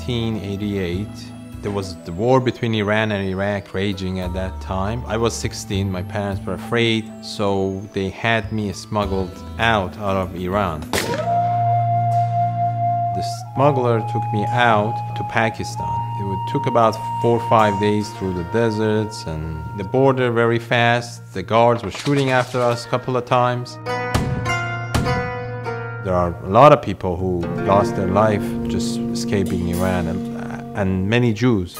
1988. There was the war between Iran and Iraq raging at that time. I was 16, my parents were afraid, so they had me smuggled out of Iran. The smuggler took me out to Pakistan. It took about 4 or 5 days through the deserts and the border very fast. The guards were shooting after us a couple of times. There are a lot of people who lost their life just escaping Iran, and many Jews.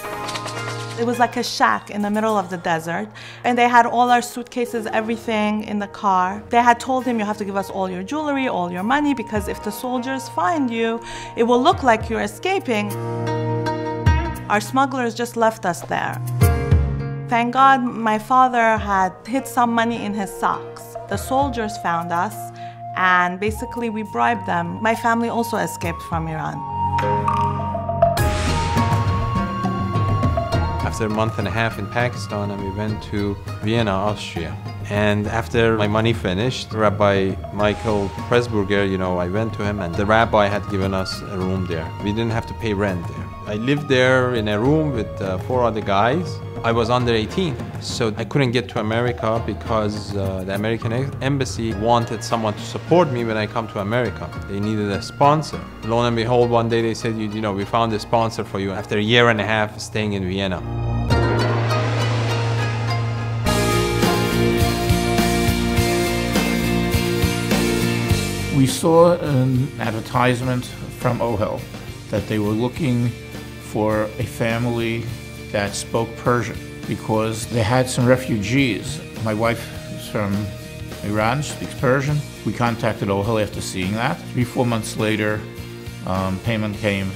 It was like a shack in the middle of the desert, and they had all our suitcases, everything in the car. They had told him, you have to give us all your jewelry, all your money, because if the soldiers find you, it will look like you're escaping. Our smugglers just left us there. Thank God my father had hid some money in his socks. The soldiers found us, and basically we bribed them. My family also escaped from Iran. After a month and a half in Pakistan, and we went to Vienna, Austria. And after my money finished, Rabbi Michael Pressburger, I went to him, and the rabbi had given us a room there. We didn't have to pay rent there. I lived there in a room with 4 other guys. I was under 18, so I couldn't get to America because the American embassy wanted someone to support me when I come to America. They needed a sponsor. Lo and behold, one day they said, we found a sponsor for you after a year and a half staying in Vienna. We saw an advertisement from OHEL that they were looking for a family that spoke Persian because they had some refugees. My wife is from Iran, speaks Persian. We contacted OHEL after seeing that. 3-4 months later, payment came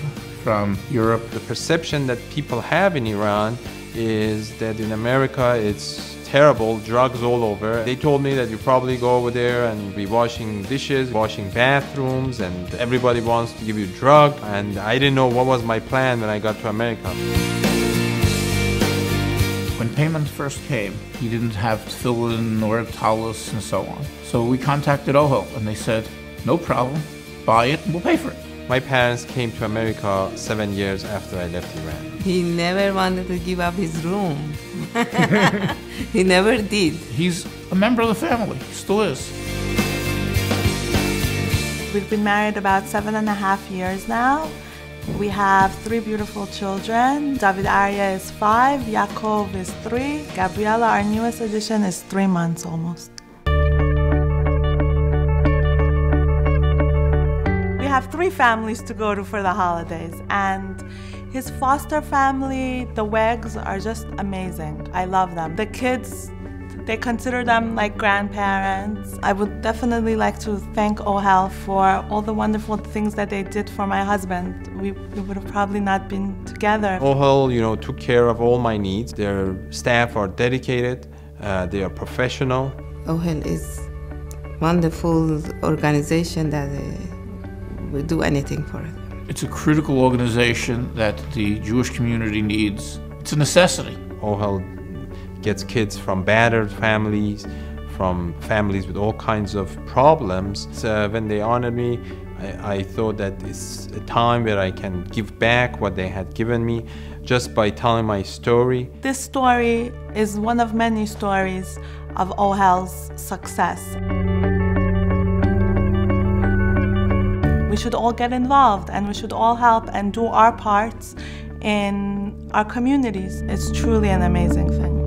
from Europe. The perception that people have in Iran is that in America it's terrible, drugs all over. They told me that you probably go over there and be washing dishes, washing bathrooms, and everybody wants to give you a drug. And I didn't know what was my plan when I got to America. When payment first came, he didn't have tefillin or talis and so on. So we contacted OHEL and they said, no problem, buy it and we'll pay for it. My parents came to America 7 years after I left Iran. He never wanted to give up his room. He never did. He's a member of the family, he still is. We've been married about 7.5 years now. We have 3 beautiful children. David Arya is 5, Yaakov is 3, Gabriela, our newest addition, is 3 months almost. We have 3 families to go to for the holidays, and his foster family, the Wegs, are just amazing. I love them. The kids, they consider them like grandparents. I would definitely like to thank OHEL for all the wonderful things that they did for my husband. We would have probably not been together. OHEL, took care of all my needs. Their staff are dedicated. They are professional. OHEL is a wonderful organization that will do anything for it. It's a critical organization that the Jewish community needs. It's a necessity. OHEL gets kids from battered families, from families with all kinds of problems. So when they honored me, I thought that it's a time where I can give back what they had given me just by telling my story. This story is one of many stories of OHEL's success. We should all get involved, and we should all help and do our parts in our communities. It's truly an amazing thing.